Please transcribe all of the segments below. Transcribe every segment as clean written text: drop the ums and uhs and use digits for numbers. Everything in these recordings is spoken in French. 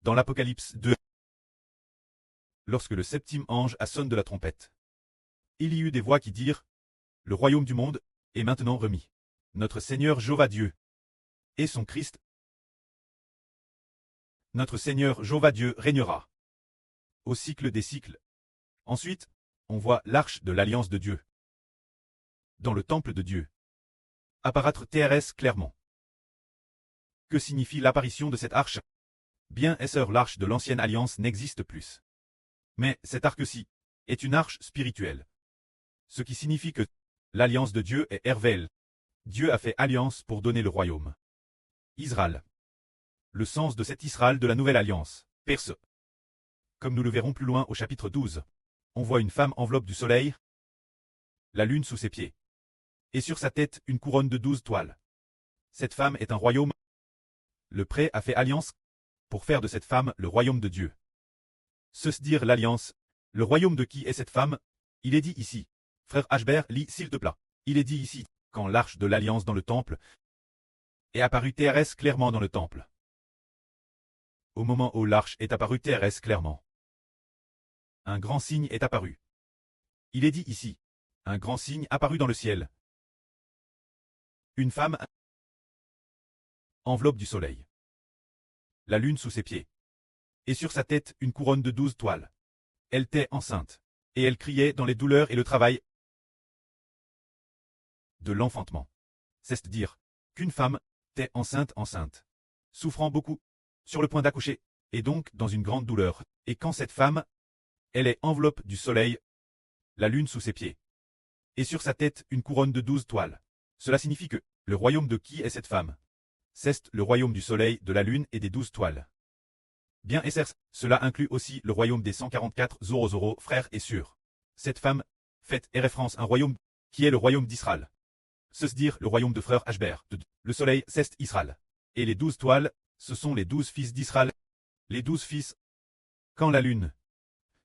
Dans l'Apocalypse 2, lorsque le septième ange assonne de la trompette, il y eut des voix qui dirent, le royaume du monde est maintenant remis. Notre Seigneur Jéhovah Dieu et son Christ. Notre Seigneur Jéhovah Dieu régnera au cycle des cycles. Ensuite, on voit l'arche de l'alliance de Dieu dans le temple de Dieu apparaître TRS clairement. Que signifie l'apparition de cette arche? Bien sûr, l'arche de l'ancienne alliance n'existe plus. Mais cette arche-ci est une arche spirituelle. Ce qui signifie que l'alliance de Dieu est Hervel. Dieu a fait alliance pour donner le royaume. Israël. Le sens de cet Israël de la nouvelle alliance, Perse. Comme nous le verrons plus loin au chapitre 12, on voit une femme enveloppe du soleil, la lune sous ses pieds, et sur sa tête une couronne de 12 toiles. Cette femme est un royaume. Le pré a fait alliance pour faire de cette femme le royaume de Dieu. Ceci dire l'alliance, le royaume de qui est cette femme? Il est dit ici. Frère Ashbert, lis s'il te plaît. Il est dit ici, quand l'arche de l'alliance dans le temple est apparue TRS clairement dans le temple. Au moment où l'arche est apparue TRS clairement, un grand signe est apparu. Il est dit ici, un grand signe apparu dans le ciel. Une femme enveloppe du soleil, la lune sous ses pieds, et sur sa tête une couronne de 12 toiles. Elle était enceinte, et elle criait dans les douleurs et le travail de l'enfantement. C'est-à-dire qu'une femme était enceinte, souffrant beaucoup, sur le point d'accoucher, et donc dans une grande douleur. Et quand cette femme, elle est enveloppe du soleil, la lune sous ses pieds, et sur sa tête une couronne de 12 toiles. Cela signifie que le royaume de qui est cette femme? C'est le royaume du soleil, de la lune et des 12 toiles. Bien et certes, cela inclut aussi le royaume des 144 Zorozoro, frères et sœurs. Cette femme fait et référence un royaume qui est le royaume d'Israël. Ceci dire le royaume de frère Ashbert. Le soleil, c'est Israël. Et les 12 toiles, ce sont les 12 fils d'Israël. Les 12 fils. Quand la lune,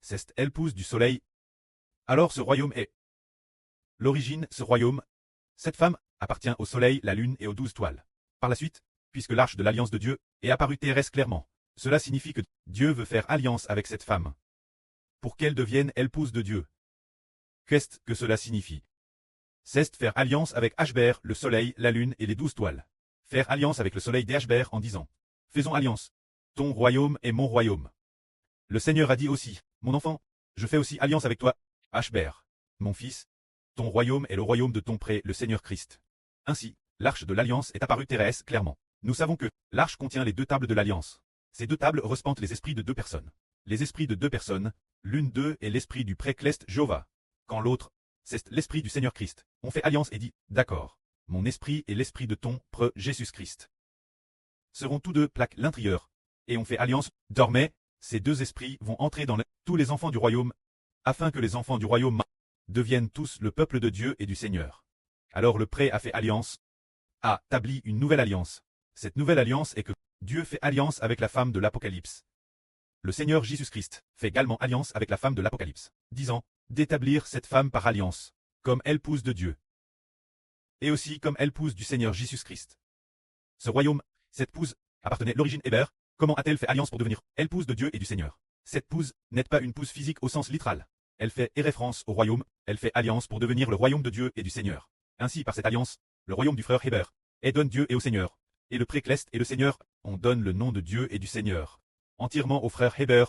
c'est l'épouse du soleil, alors ce royaume est l'origine, ce royaume. Cette femme appartient au soleil, la lune et aux 12 toiles. Par la suite, puisque l'arche de l'alliance de Dieu est apparue terrestre clairement, cela signifie que Dieu veut faire alliance avec cette femme pour qu'elle devienne l'épouse de Dieu. Qu'est-ce que cela signifie? C'est faire alliance avec Ashbert, le soleil, la lune et les 12 toiles. Faire alliance avec le soleil d'Ashbert en disant, faisons alliance. Ton royaume est mon royaume. Le Seigneur a dit aussi, mon enfant, je fais aussi alliance avec toi, Ashbert. Mon fils, ton royaume est le royaume de ton pré, le Seigneur Christ. Ainsi, l'arche de l'alliance est apparue terrestre clairement. Nous savons que l'arche contient les 2 tables de l'alliance. Ces 2 tables représentent les esprits de 2 personnes. Les esprits de 2 personnes, l'une d'eux est l'esprit du pré-Clest Jéhovah. Quand l'autre, c'est l'esprit du Seigneur Christ. On fait alliance et dit, d'accord, mon esprit et l'esprit de ton preux Jésus-Christ seront tous deux plaques l'intérieur. Et on fait alliance, désormais, ces 2 esprits vont entrer dans tous les enfants du royaume, afin que les enfants du royaume deviennent tous le peuple de Dieu et du Seigneur. Alors le pré a fait alliance, a établi une nouvelle alliance. Cette nouvelle alliance est que Dieu fait alliance avec la femme de l'Apocalypse. Le Seigneur Jésus-Christ fait également alliance avec la femme de l'Apocalypse, disant d'établir cette femme par alliance, comme épouse de Dieu, et aussi comme épouse du Seigneur Jésus-Christ. Ce royaume, cette épouse, appartenait à l'origine héber. Comment a-t-elle fait alliance pour devenir épouse de Dieu et du Seigneur? Cette épouse n'est pas une épouse physique au sens littéral. Elle fait référence au royaume, elle fait alliance pour devenir le royaume de Dieu et du Seigneur. Ainsi, par cette alliance, le royaume du frère Héber est donne Dieu et au Seigneur. Et le pré-Clest et le Seigneur, on donne le nom de Dieu et du Seigneur entièrement au frère Héber,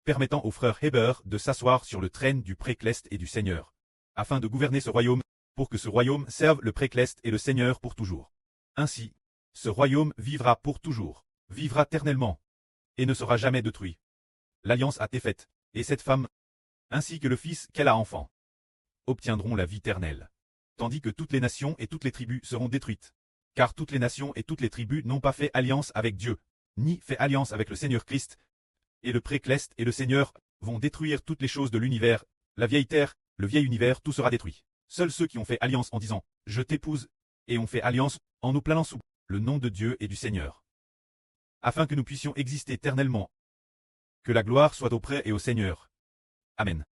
permettant au frère Héber de s'asseoir sur le trône du pré-Clest et du Seigneur, afin de gouverner ce royaume, pour que ce royaume serve le pré-Clest et le Seigneur pour toujours. Ainsi, ce royaume vivra pour toujours, vivra éternellement, et ne sera jamais détruit. L'alliance a été faite, et cette femme, ainsi que le fils qu'elle a enfant, obtiendront la vie éternelle, tandis que toutes les nations et toutes les tribus seront détruites. Car toutes les nations et toutes les tribus n'ont pas fait alliance avec Dieu, ni fait alliance avec le Seigneur Christ, et le pré-Clest et le Seigneur vont détruire toutes les choses de l'univers, la vieille terre, le vieil univers, tout sera détruit. Seuls ceux qui ont fait alliance en disant « Je t'épouse » et ont fait alliance en nous planant sous le nom de Dieu et du Seigneur, afin que nous puissions exister éternellement. Que la gloire soit au pré et au Seigneur. Amen.